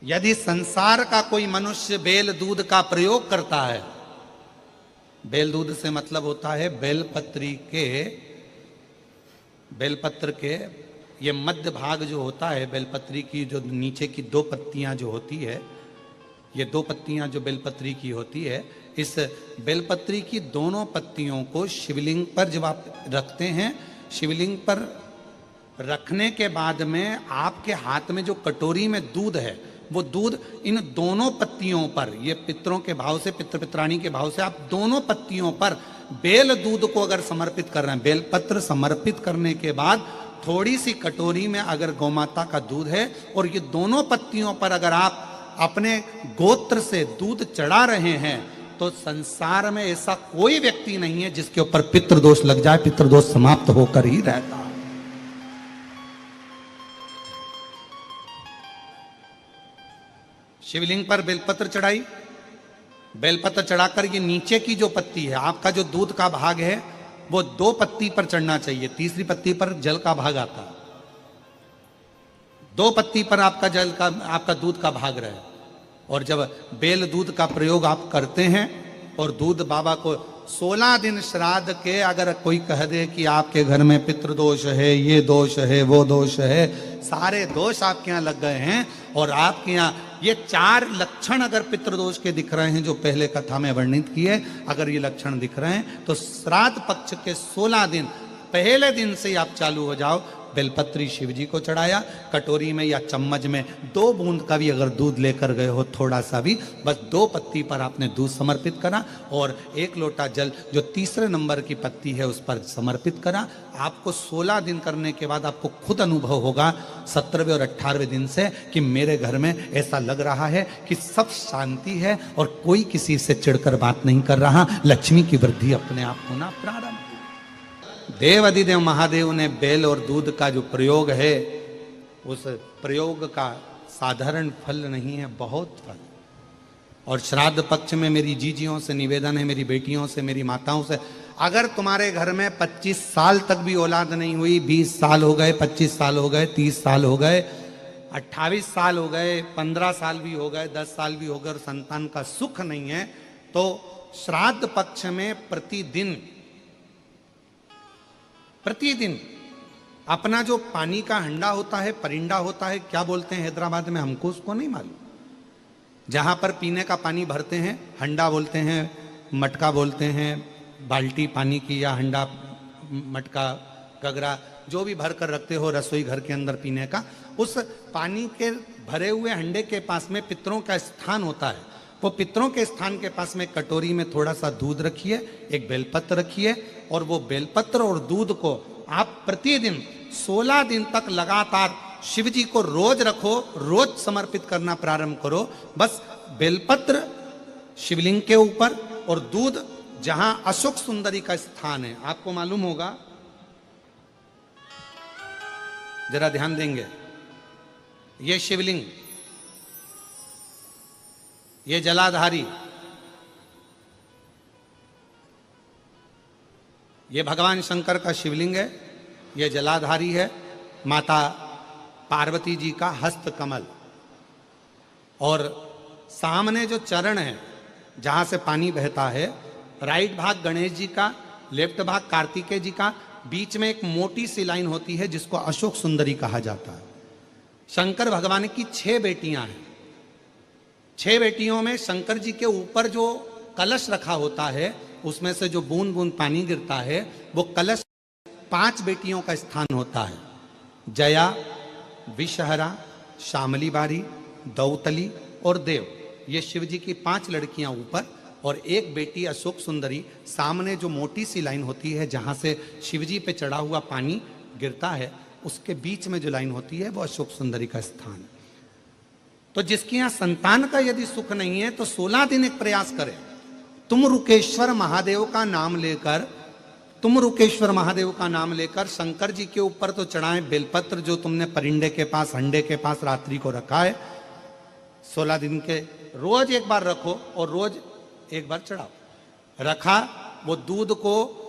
यदि संसार का कोई मनुष्य बेल दूध का प्रयोग करता है, बेल दूध से मतलब होता है बेलपत्र के ये मध्य भाग जो होता है, बेलपत्री की जो नीचे की दो पत्तियां जो होती है, ये दो पत्तियां जो बेलपत्री की होती है, इस बेलपत्री की दोनों पत्तियों को शिवलिंग पर जब आप रखते हैं, शिवलिंग पर रखने के बाद में आपके हाथ में जो कटोरी में दूध है, वो दूध इन दोनों पत्तियों पर, ये पितरों के भाव से, पितृ पित्राणी के भाव से आप दोनों पत्तियों पर बेल दूध को अगर समर्पित कर रहे हैं, बेलपत्र समर्पित करने के बाद थोड़ी सी कटोरी में अगर गौमाता का दूध है और ये दोनों पत्तियों पर अगर आप अपने गोत्र से दूध चढ़ा रहे हैं, तो संसार में ऐसा कोई व्यक्ति नहीं है जिसके ऊपर पितृदोष लग जाए। पितृदोष समाप्त होकर ही रहता है। शिवलिंग पर बेलपत्र चढ़ाई, बेलपत्र चढ़ाकर ये नीचे की जो पत्ती है, आपका जो दूध का भाग है वो दो पत्ती पर चढ़ना चाहिए, तीसरी पत्ती पर जल का भाग आता है, दो पत्ती पर आपका दूध का भाग रहे। और जब बेल दूध का प्रयोग आप करते हैं और दूध बाबा को 16 दिन श्राद्ध के अगर कोई कह दे कि आपके घर में पितृदोष है, ये दोष है, वो दोष है, सारे दोष आपके यहाँ लग गए हैं, और आपके यहाँ ये 4 लक्षण अगर पितृदोष के दिख रहे हैं जो पहले कथा में वर्णित किए, अगर ये लक्षण दिख रहे हैं तो श्राद्ध पक्ष के 16 दिन पहले दिन से आप चालू हो जाओ। बेलपत्री शिव जी को चढ़ाया, कटोरी में या चम्मच में 2 बूंद का भी अगर दूध लेकर गए हो, थोड़ा सा भी, बस 2 पत्ती पर आपने दूध समर्पित करा और 1 लोटा जल जो तीसरे नंबर की पत्ती है उस पर समर्पित करा। आपको 16 दिन करने के बाद आपको खुद अनुभव होगा 17वें और 18वें दिन से कि मेरे घर में ऐसा लग रहा है कि सब शांति है और कोई किसी से चिढ़कर बात नहीं कर रहा, लक्ष्मी की वृद्धि अपने आप होना प्रारंभ। देवाधिदेव महादेव ने बेल और दूध का जो प्रयोग है, उस प्रयोग का साधारण फल नहीं है, बहुत फल। और श्राद्ध पक्ष में मेरी जीजियों से निवेदन है, मेरी बेटियों से, मेरी माताओं से, अगर तुम्हारे घर में 25 साल तक भी औलाद नहीं हुई, 20 साल हो गए, 25 साल हो गए, 30 साल हो गए, 28 साल हो गए, 15 साल भी हो गए, 10 साल भी हो गए और संतान का सुख नहीं है, तो श्राद्ध पक्ष में प्रतिदिन अपना जो पानी का हंडा होता है, परिंडा होता है, क्या बोलते हैं हैदराबाद में, हमको उसको नहीं मालूम, जहां पर पीने का पानी भरते हैं, हंडा बोलते हैं, मटका बोलते हैं, बाल्टी पानी की या हंडा, मटका, गगरा, जो भी भर कर रखते हो रसोई घर के अंदर पीने का, उस पानी के भरे हुए हंडे के पास में पितरों का स्थान होता है। वो पितरों के स्थान के पास में कटोरी में थोड़ा सा दूध रखिए, एक बेलपत्र रखिए, और वो बेलपत्र और दूध को आप प्रतिदिन 16 दिन तक लगातार शिव जी को रोज रखो, रोज समर्पित करना प्रारंभ करो। बस बेलपत्र शिवलिंग के ऊपर और दूध जहां अशोक सुंदरी का स्थान है, आपको मालूम होगा, जरा ध्यान देंगे, ये शिवलिंग, ये जलाधारी, ये भगवान शंकर का शिवलिंग है, ये जलाधारी है, माता पार्वती जी का हस्त कमल, और सामने जो चरण है जहां से पानी बहता है, राइट भाग गणेश जी का, लेफ्ट भाग कार्तिकेय जी का, बीच में एक मोटी सी लाइन होती है जिसको अशोक सुंदरी कहा जाता है। शंकर भगवान की 6 बेटियां हैं, 6 बेटियों में शंकर जी के ऊपर जो कलश रखा होता है, उसमें से जो बूंद बूंद पानी गिरता है, वो कलश 5 बेटियों का स्थान होता है, जया, विषहरा, शामली बारी, दौतली और देव। ये शिव जी की 5 लड़कियां ऊपर और एक बेटी अशोक सुंदरी, सामने जो मोटी सी लाइन होती है जहां से शिव जी पे चढ़ा हुआ पानी गिरता है, उसके बीच में जो लाइन होती है वो अशोक सुंदरी का स्थान है। तो जिसके यहां संतान का यदि सुख नहीं है तो 16 दिन एक प्रयास करें, तुम रुकेश्वर महादेव का नाम लेकर शंकर जी के ऊपर तो चढ़ाएं बेलपत्र, जो तुमने परिंडे के पास, हंडे के पास रात्रि को रखा है, 16 दिन के रोज एक बार रखो और रोज एक बार चढ़ाओ। रखा, वो दूध को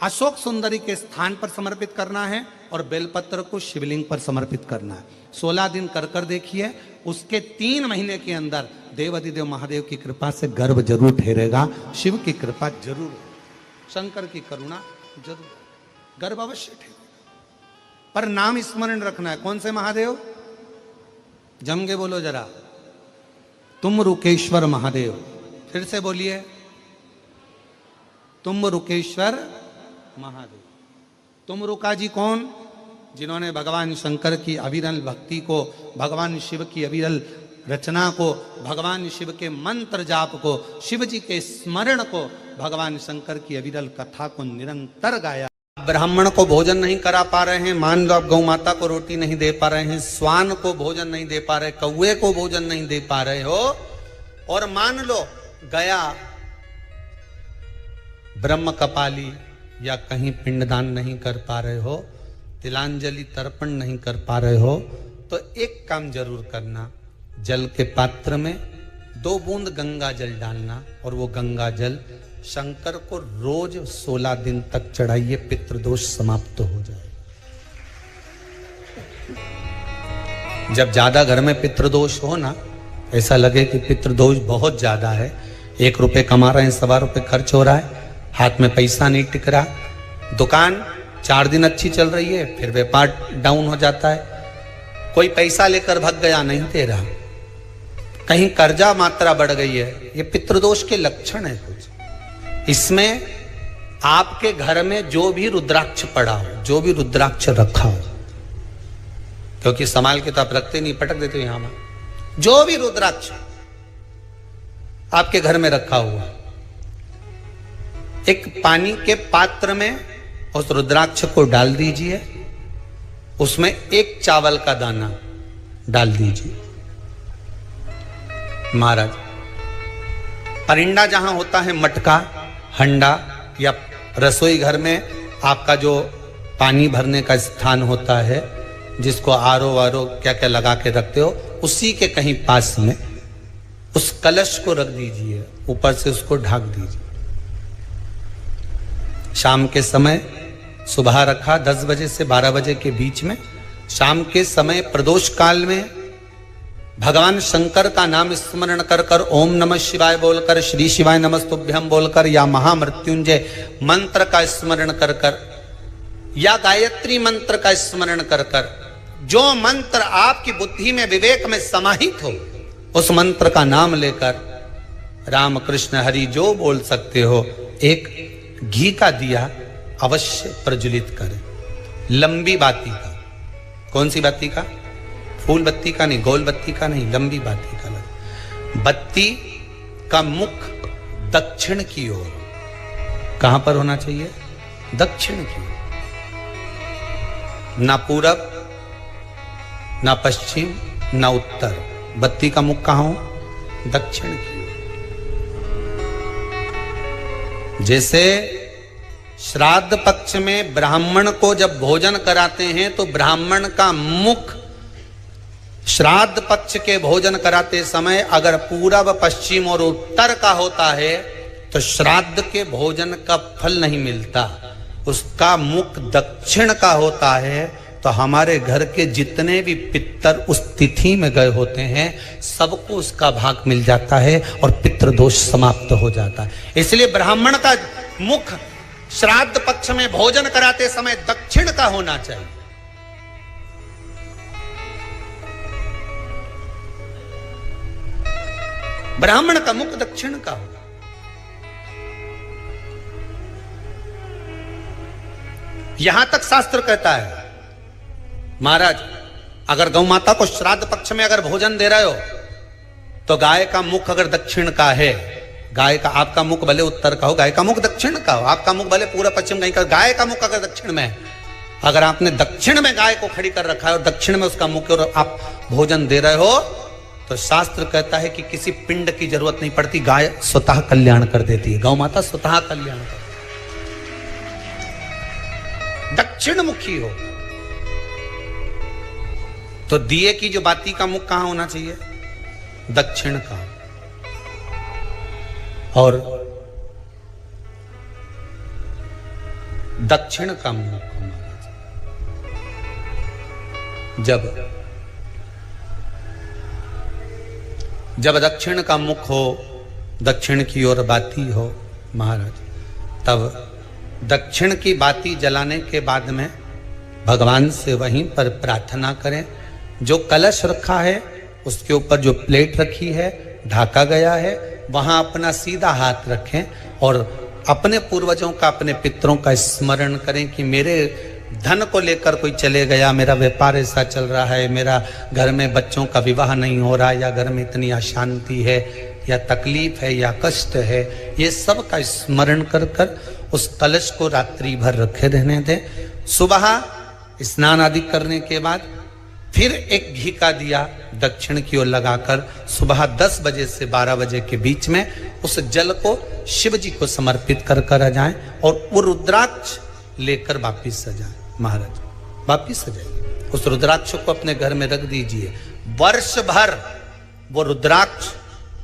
अशोक सुंदरी के स्थान पर समर्पित करना है और बेलपत्र को शिवलिंग पर समर्पित करना है। 16 दिन कर देखिए, उसके 3 महीने के अंदर देवाधिदेव महादेव की कृपा से गर्भ जरूर ठहरेगा, शिव की कृपा जरूर, शंकर की करुणा जरूर, गर्भ अवश्य ठहरेगा। पर नाम स्मरण रखना है। कौन से महादेव? जम के बोलो जरा, तुम रुकेश्वर महादेव। फिर से बोलिए, तुम रुकेश्वर महादेव। तुम रुका जी कौन? जिन्होंने भगवान शंकर की अविरल भक्ति को, भगवान शिव की अविरल रचना को, भगवान शिव के मंत्र जाप को, शिव जी के स्मरण को, भगवान शंकर की अविरल कथा को निरंतर गाया। ब्राह्मण को भोजन नहीं करा पा रहे हैं, मान लो आप गौ माता को रोटी नहीं दे पा रहे हैं, स्वान को भोजन नहीं दे पा रहे, कौए को भोजन नहीं दे पा रहे हो, और मान लो गया ब्रह्म कपाली या कहीं पिंडदान नहीं कर पा रहे हो, तिलांजलि तर्पण नहीं कर पा रहे हो, तो एक काम जरूर करना, जल के पात्र में 2 बूंद गंगा जल डालना और वो गंगा जल शंकर को रोज 16 दिन तक चढ़ाइए, पितृदोष समाप्त हो जाए। जब ज्यादा घर में पितृदोष हो ना, ऐसा लगे कि पितृदोष बहुत ज्यादा है, 1 रुपए कमा रहे हैं, 1.25 रुपए खर्च हो रहा है, हाथ में पैसा नहीं टिक रहा, दुकान 4 दिन अच्छी चल रही है, फिर व्यापार डाउन हो जाता है, कोई पैसा लेकर भाग गया, नहीं दे रहा, कहीं कर्जा मात्रा बढ़ गई है, ये पितृदोष के लक्षण है कुछ। इसमें आपके घर में जो भी रुद्राक्ष पड़ा हो, जो भी रुद्राक्ष रखा हो, क्योंकि संभाल के तो आप रखते नहीं, पटक देते हो यहां में, जो भी रुद्राक्ष आपके घर में रखा हुआ, एक पानी के पात्र में उस रुद्राक्ष को डाल दीजिए, उसमें 1 चावल का दाना डाल दीजिए। महाराज, परिंदा जहां होता है, मटका, हंडा या रसोई घर में आपका जो पानी भरने का स्थान होता है, जिसको आरो वारो क्या क्या लगा के रखते हो, उसी के कहीं पास में उस कलश को रख दीजिए, ऊपर से उसको ढक दीजिए। शाम के समय, सुबह रखा 10 बजे से 12 बजे के बीच में, शाम के समय प्रदोष काल में भगवान शंकर का नाम स्मरण कर कर, ओम नमः शिवाय बोलकर, श्री शिवाय नमस्तुभ्यम बोलकर, या महामृत्युंजय मंत्र का स्मरण कर कर, या गायत्री मंत्र का स्मरण कर कर, जो मंत्र आपकी बुद्धि में, विवेक में समाहित हो, उस मंत्र का नाम लेकर राम कृष्ण हरि जो बोल सकते हो, एक घी का दिया अवश्य प्रज्वलित करें, लंबी बाती का। कौन सी बाती का? फूल बत्ती का नहीं, गोल बत्ती का नहीं, लंबी बाती का। बत्ती का मुख दक्षिण की ओर, कहां पर होना चाहिए? दक्षिण की ओर, ना पूरब, ना पश्चिम, ना उत्तर। बत्ती का मुख कहां हो? दक्षिण की ओर। जैसे श्राद्ध पक्ष में ब्राह्मण को जब भोजन कराते हैं तो ब्राह्मण का मुख श्राद्ध पक्ष के भोजन कराते समय अगर पूरब, पश्चिम और उत्तर का होता है तो श्राद्ध के भोजन का फल नहीं मिलता। उसका मुख दक्षिण का होता है तो हमारे घर के जितने भी पितर उस तिथि में गए होते हैं सबको उसका भाग मिल जाता है और पितृदोष समाप्त हो जाता है। इसलिए ब्राह्मण का मुख श्राद्ध पक्ष में भोजन कराते समय दक्षिण का होना चाहिए। ब्राह्मण का मुख दक्षिण का हो। यहां तक शास्त्र कहता है महाराज, अगर गौ माता को श्राद्ध पक्ष में अगर भोजन दे रहे हो तो गाय का मुख अगर दक्षिण का है, गाय का, आपका मुख भले उत्तर का हो, गाय का मुख दक्षिण का हो, आपका मुख भले पूरा पश्चिम कहीं का, गाय का मुख अगर दक्षिण में है, अगर आपने दक्षिण में गाय को खड़ी कर रखा है और दक्षिण में उसका मुख और आप भोजन दे रहे हो तो शास्त्र कहता है कि किसी पिंड की जरूरत नहीं पड़ती, गाय स्वतः कल्याण कर देती है, गौ माता स्वतः कल्याण कर। दक्षिण मुखी हो तो दिए की जो बाती का मुख कहां होना चाहिए? दक्षिण का। और दक्षिण का मुख हमारा जब जब दक्षिण का मुख हो, दक्षिण की ओर बाती हो महाराज, तब दक्षिण की बाती जलाने के बाद में भगवान से वहीं पर प्रार्थना करें। जो कलश रखा है उसके ऊपर जो प्लेट रखी है, ढाका गया है, वहां अपना सीधा हाथ रखें और अपने पूर्वजों का, अपने पितरों का स्मरण करें कि मेरे धन को लेकर कोई चले गया, मेरा व्यापार ऐसा चल रहा है, मेरा घर में बच्चों का विवाह नहीं हो रहा, या घर में इतनी अशांति है, या तकलीफ है, या कष्ट है, ये सब का स्मरण कर कर उस कलश को रात्रि भर रखे रहने दें। सुबह स्नान आदि करने के बाद फिर एक घी का दिया दक्षिण की ओर लगाकर सुबह 10 बजे से 12 बजे के बीच में उस जल को शिव जी को समर्पित कर कर आ जाएं और वो रुद्राक्ष लेकर वापिस आ जाएं। महाराज वापिस आ जाइए, उस रुद्राक्ष को अपने घर में रख दीजिए। वर्ष भर वो रुद्राक्ष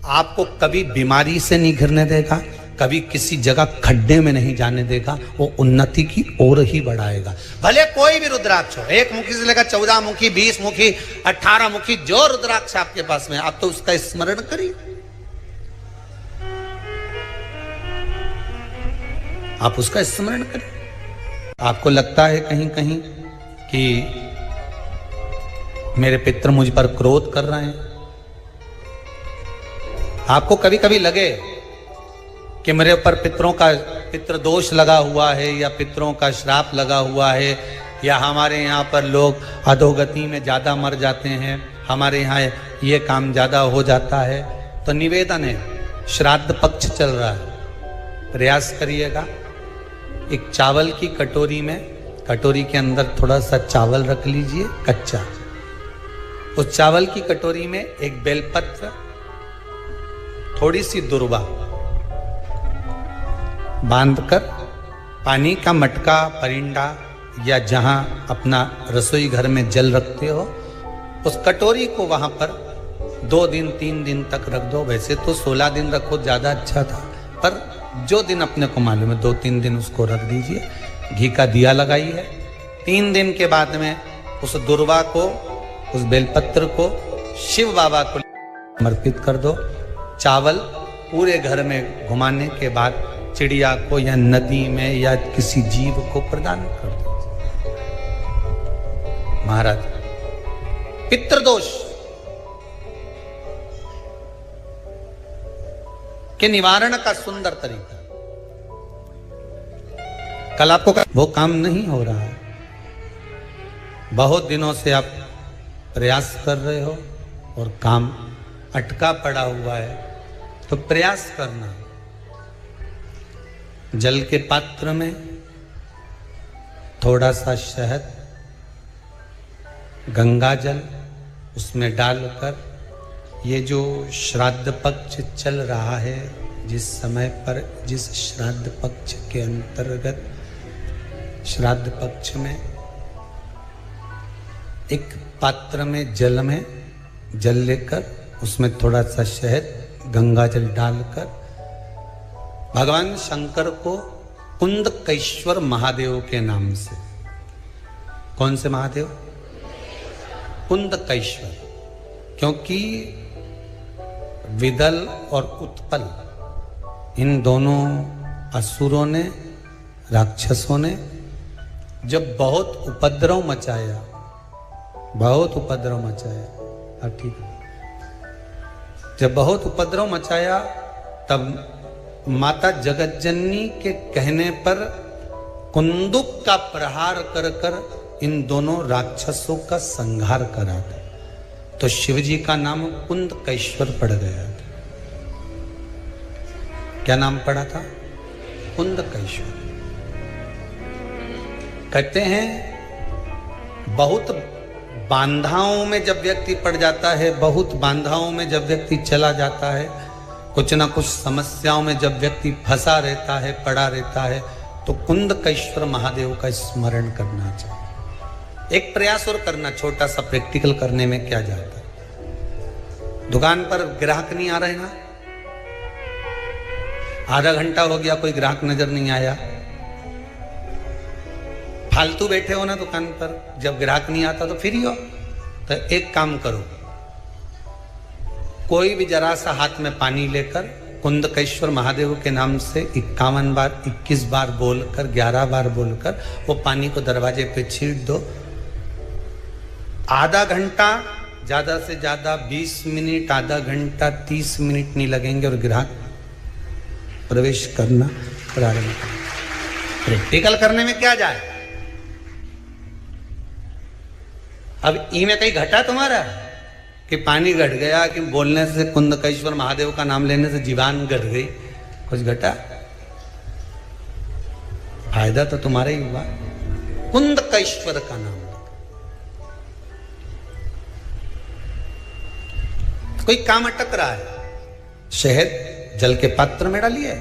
आपको कभी बीमारी से नहीं घिरने देगा, कभी किसी जगह खड्डे में नहीं जाने देगा, वो उन्नति की ओर ही बढ़ाएगा। भले कोई भी रुद्राक्ष हो, 1 मुखी से लेकर 14 मुखी, 20 मुखी, 18 मुखी, जो रुद्राक्ष आपके पास में, आप तो उसका स्मरण करिए। आप उसका स्मरण करिए। आपको लगता है कहीं कहीं कि मेरे पितर मुझ पर क्रोध कर रहे हैं, आपको कभी कभी लगे कि मेरे ऊपर पितृ दोष लगा हुआ है, या पितरों का श्राप लगा हुआ है, या हमारे यहाँ पर लोग अधोगति में ज़्यादा मर जाते हैं, हमारे यहाँ ये काम ज़्यादा हो जाता है, तो निवेदन है, श्राद्ध पक्ष चल रहा है, प्रयास करिएगा। एक चावल की कटोरी में, कटोरी के अंदर थोड़ा सा चावल रख लीजिए कच्चा, उस चावल की कटोरी में एक बेलपत्र, थोड़ी सी दुर्वा बांधकर पानी का मटका, परिंडा या जहां अपना रसोई घर में जल रखते हो, उस कटोरी को वहां पर 2 दिन 3 दिन तक रख दो। वैसे तो 16 दिन रखो, ज़्यादा अच्छा था, पर जो दिन अपने को मालूम है 2-3 दिन उसको रख दीजिए। घी का दिया लगाइए। 3 दिन के बाद में उस दुर्वा को, उस बेलपत्र को शिव बाबा को समर्पित कर दो। चावल पूरे घर में घुमाने के बाद चिड़िया को या नदी में या किसी जीव को प्रदान कर दो। महाराज पितृदोष के निवारण का सुंदर तरीका। कल आपको वो काम नहीं हो रहा है, बहुत दिनों से आप प्रयास कर रहे हो और काम अटका पड़ा हुआ है, तो प्रयास करना। जल के पात्र में थोड़ा सा शहद, गंगा जल उसमें डालकर, ये जो श्राद्ध पक्ष चल रहा है, जिस समय पर, जिस श्राद्ध पक्ष के अंतर्गत, श्राद्ध पक्ष में एक पात्र में जल लेकर उसमें थोड़ा सा शहद, गंगा जल डालकर भगवान शंकर को कुंदकेश्वर महादेव के नाम से, कौन से महादेव? कुंदकेश्वर, क्योंकि विदल और उत्पल, इन दोनों असुरों ने, राक्षसों ने जब बहुत उपद्रव मचाया, ठीक है, जब बहुत उपद्रव मचाया, तब माता जगतजननी के कहने पर कुंदुक का प्रहार कर कर इन दोनों राक्षसों का संहार करा था। तो शिवजी का नाम कुंदकेश्वर पड़ गया था। क्या नाम पड़ा था? कुंदकेश्वर। कहते हैं बहुत बांधाओं में जब व्यक्ति पड़ जाता है, बहुत बांधाओं में जब व्यक्ति चला जाता है, कुछ ना कुछ समस्याओं में जब व्यक्ति फंसा रहता है, पड़ा रहता है, तो कुंदकेश्वर महादेव का स्मरण करना चाहिए। एक प्रयास और करना, छोटा सा प्रैक्टिकल करने में क्या जाता है। दुकान पर ग्राहक नहीं आ रहे ना, आधा घंटा हो गया, कोई ग्राहक नजर नहीं आया, फालतू बैठे हो ना दुकान पर, जब ग्राहक नहीं आता तो फ्री हो, तो एक काम करो, कोई भी जरा सा हाथ में पानी लेकर कुंदकेश्वर महादेव के नाम से 51 बार 21 बार बोलकर 11 बार बोलकर वो पानी को दरवाजे पे छीट दो। आधा घंटा, ज्यादा से ज्यादा 20 मिनट, आधा घंटा 30 मिनट नहीं लगेंगे और ग्राहक प्रवेश करना प्रारंभ करें। प्रैक्टिकल करने में क्या जाए। अब ई में कहीं घटा तुम्हारा कि पानी घट गया, कि बोलने से कुंदकेश्वर महादेव का नाम लेने से जीवान घट गई, कुछ घटा? फायदा तो तुम्हारा ही हुआ। कुंदकेश्वर का नाम, कोई काम अटक रहा है, शहद जल के पात्र में डालिए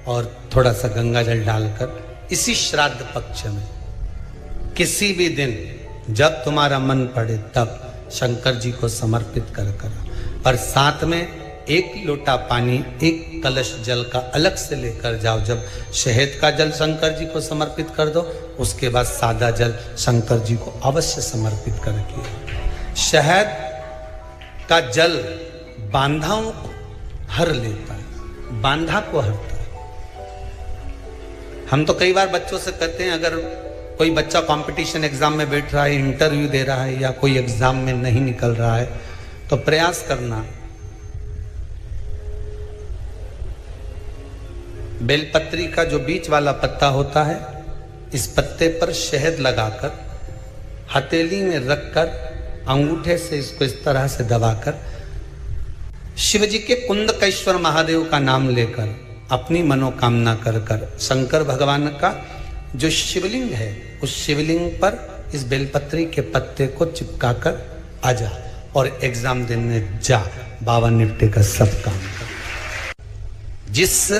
और थोड़ा सा गंगा जल डालकर इसी श्राद्ध पक्ष में किसी भी दिन जब तुम्हारा मन पड़े तब शंकर जी को समर्पित कर और साथ में 1 लोटा पानी, 1 कलश जल का अलग से लेकर जाओ। जब शहद का जल शंकर जी को समर्पित कर दो, उसके बाद सादा जल शंकर जी को अवश्य समर्पित करके। शहद का जल बांधाओं को हर लेता है, बांधा को हरता है। हम तो कई बार बच्चों से कहते हैं, अगर कोई बच्चा कंपटीशन एग्जाम में बैठ रहा है, इंटरव्यू दे रहा है या कोई एग्जाम में नहीं निकल रहा है, तो प्रयास करना बेलपत्री का जो बीच वाला पत्ता होता है, इस पत्ते पर शहद लगाकर हथेली में रखकर अंगूठे से इसको इस तरह से दबाकर शिव जी के कुंदकेश्वर महादेव का नाम लेकर अपनी मनोकामना कर शंकर भगवान का जो शिवलिंग है उस शिवलिंग पर इस बेलपत्री के पत्ते को चिपकाकर आ जा और एग्जाम देने जा। बाबा निपटे का सब काम कर। जिस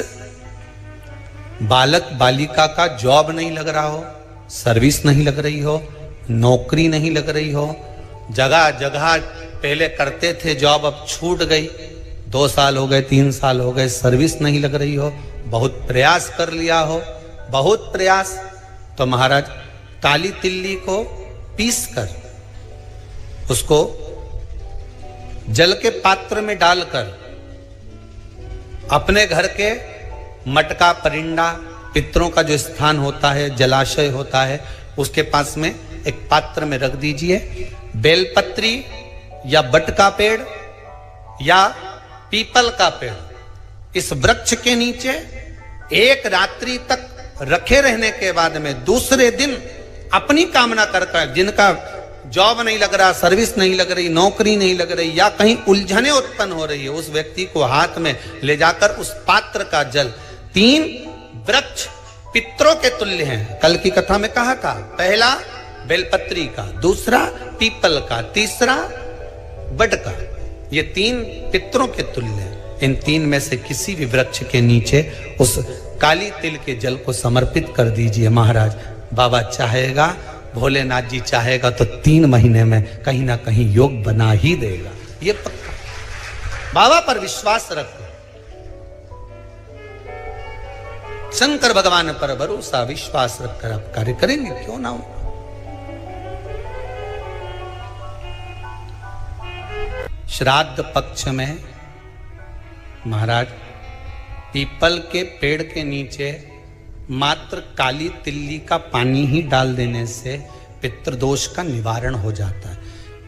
बालक बालिका का जॉब नहीं लग रहा हो, सर्विस नहीं लग रही हो, नौकरी नहीं लग रही हो, जगह जगह पहले करते थे जॉब, अब छूट गई, 2 साल हो गए, 3 साल हो गए, सर्विस नहीं लग रही हो, बहुत प्रयास कर लिया हो, बहुत प्रयास, तो महाराज काली तिल्ली को पीस कर उसको जल के पात्र में डालकर अपने घर के मटका परिंडा पितरों का जो स्थान होता है, जलाशय होता है, उसके पास में एक पात्र में रख दीजिए। बेलपत्री या बट का पेड़ या पीपल का पेड़, इस वृक्ष के नीचे एक रात्रि तक रखे रहने के बाद में दूसरे दिन अपनी कामना कर, जिनका जॉब नहीं लग रहा, सर्विस नहीं लग रही, नौकरी नहीं लग रही या कहीं उलझने उत्पन्न हो रही है, उस व्यक्ति को हाथ में ले जाकर उस पात्र का जल, 3 वृक्ष पितरों के तुल्य हैं। कल की कथा में कहा था, पहला बेलपत्री का, दूसरा पीपल का, तीसरा बड का, ये 3 पितरों के तुल्य हैं। इन 3 में से किसी भी वृक्ष के नीचे उस काली तिल के जल को समर्पित कर दीजिए। महाराज बाबा चाहेगा, भोलेनाथ जी चाहेगा तो 3 महीने में कहीं ना कहीं योग बना ही देगा, ये पक्का। बाबा पर विश्वास रखो, शंकर भगवान पर भरोसा विश्वास रखकर आप कार्य करेंगे, क्यों ना हो। श्राद्ध पक्ष में महाराज पीपल के पेड़ के नीचे मात्र काली तिल्ली का पानी ही डाल देने से पितृदोष का निवारण हो जाता है।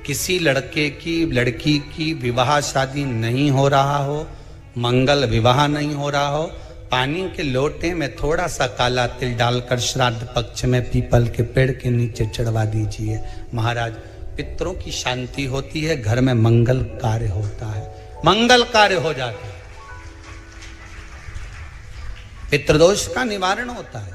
किसी लड़के की लड़की की विवाह शादी नहीं हो रहा हो, मंगल विवाह नहीं हो रहा हो, पानी के लोटे में थोड़ा सा काला तिल डालकर श्राद्ध पक्ष में पीपल के पेड़ के नीचे चढ़वा दीजिए। महाराज पितरों की शांति होती है, घर में मंगल कार्य होता है, मंगल कार्य हो जाता है, पितृदोष का निवारण होता है।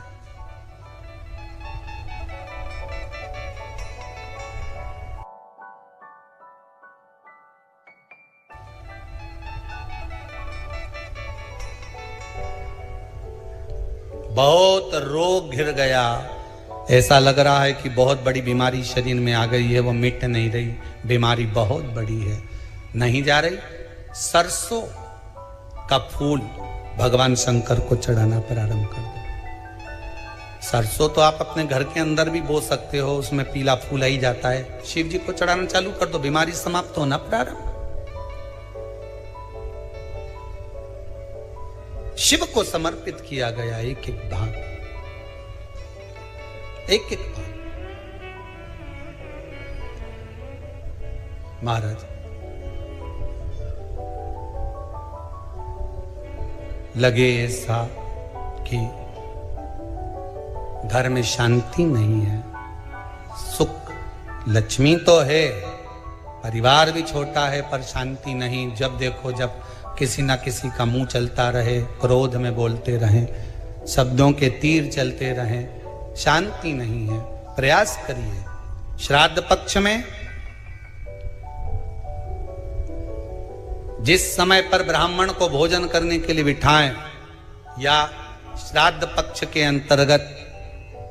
बहुत रोग घिर गया, ऐसा लग रहा है कि बहुत बड़ी बीमारी शरीर में आ गई है, वो मिट नहीं रही, बीमारी बहुत बड़ी है, नहीं जा रही। सरसों का फूल भगवान शंकर को चढ़ाना प्रारंभ कर दो। सरसों तो आप अपने घर के अंदर भी बो सकते हो, उसमें पीला फूल ही जाता है, शिव जी को चढ़ाना चालू कर दो, बीमारी समाप्त होना प्रारंभ। शिव को समर्पित किया गया एक एक भाग, एक एक भाग। महाराज लगे ऐसा कि घर में शांति नहीं है, सुख लक्ष्मी तो है, परिवार भी छोटा है पर शांति नहीं। जब देखो जब किसी ना किसी का मुंह चलता रहे, क्रोध में बोलते रहें, शब्दों के तीर चलते रहें, शांति नहीं है। प्रयास करिए श्राद्ध पक्ष में जिस समय पर ब्राह्मण को भोजन करने के लिए बिठाएं, या श्राद्ध पक्ष के अंतर्गत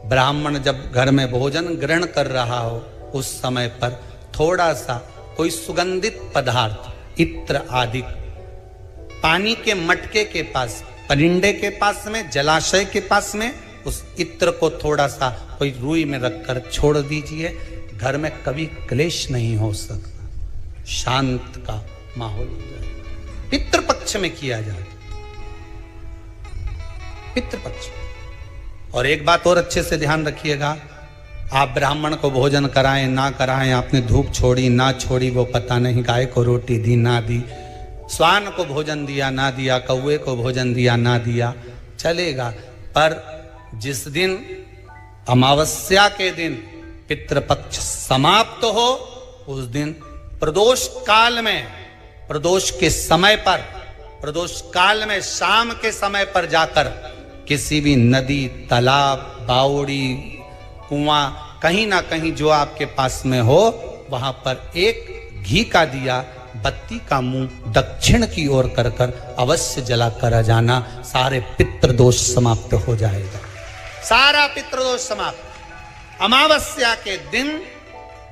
ब्राह्मण जब घर में भोजन ग्रहण कर रहा हो, उस समय पर थोड़ा सा कोई सुगंधित पदार्थ, इत्र आदि, पानी के मटके के पास, परिंडे के पास में, जलाशय के पास में उस इत्र को थोड़ा सा कोई रुई में रखकर छोड़ दीजिए। घर में कभी क्लेश नहीं हो सकता, शांत का माहौल हो जाए। पितृपक्ष में किया जाए, पितृपक्ष। और एक बात और अच्छे से ध्यान रखिएगा, आप ब्राह्मण को भोजन कराएं ना कराएं, आपने धूप छोड़ी ना छोड़ी वो पता नहीं, गाय को रोटी दी ना दी, स्वान को भोजन दिया ना दिया, कौवे को भोजन दिया ना दिया, चलेगा। पर जिस दिन अमावस्या के दिन पितृपक्ष समाप्त हो, उस दिन प्रदोष काल में, प्रदोष के समय पर, प्रदोष काल में शाम के समय पर जाकर किसी भी नदी, तालाब, बावड़ी, कुआं, कहीं ना कहीं जो आपके पास में हो, वहां पर एक घी का दिया, बत्ती का मुंह दक्षिण की ओर कर कर अवश्य जला कर जाना। सारे पितृदोष समाप्त हो जाएगा, सारा पितृदोष समाप्त। अमावस्या के दिन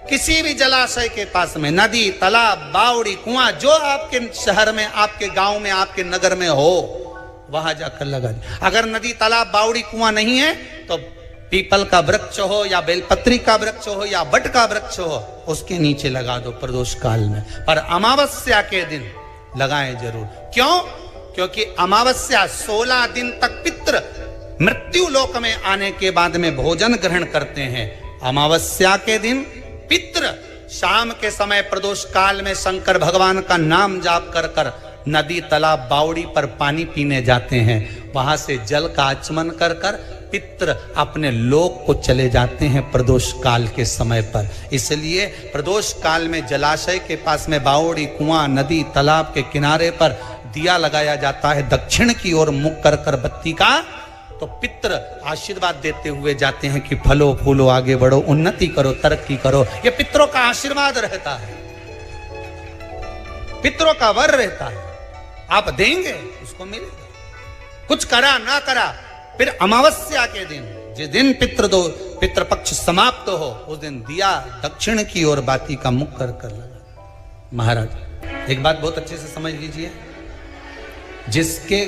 किसी भी जलाशय के पास में, नदी, तालाब, बावड़ी, कुआं, जो आपके शहर में, आपके गांव में, आपके नगर में हो, वहां जाकर लगा दे। अगर नदी, तालाब, बावड़ी, कुआं नहीं है तो पीपल का वृक्ष हो या बेलपत्री का वृक्ष हो या बट का वृक्ष हो, उसके नीचे लगा दो प्रदोष काल में। पर अमावस्या के दिन लगाएं जरूर। क्यों? क्योंकि अमावस्या 16 दिन तक पितृ मृत्यु लोक में आने के बाद में भोजन ग्रहण करते हैं। अमावस्या के दिन पितृ शाम के समय प्रदोष काल में शंकर भगवान का नाम जाप कर कर नदी, तालाब, बावड़ी पर पानी पीने जाते हैं। वहां से जल का आचमन कर कर पितृ अपने लोक को चले जाते हैं प्रदोष काल के समय पर। इसलिए प्रदोष काल में जलाशय के पास में, बावड़ी, कुआं, नदी, तालाब के किनारे पर दिया लगाया जाता है दक्षिण की ओर मुख कर कर बत्ती का। तो पितृ आशीर्वाद देते हुए जाते हैं कि फलो फूलो, आगे बढ़ो, उन्नति करो, तरक्की करो। ये पितरों का आशीर्वाद रहता है, पितरों का वर रहता है। आप देंगे उसको मिलेगा, कुछ करा ना करा। फिर अमावस्या के दिन, जिस दिन पितृपक्ष समाप्त हो, उस दिन दिया दक्षिण की ओर बाती का मुख कर कर लगा। महाराज एक बात बहुत अच्छे से समझ लीजिए, जिसके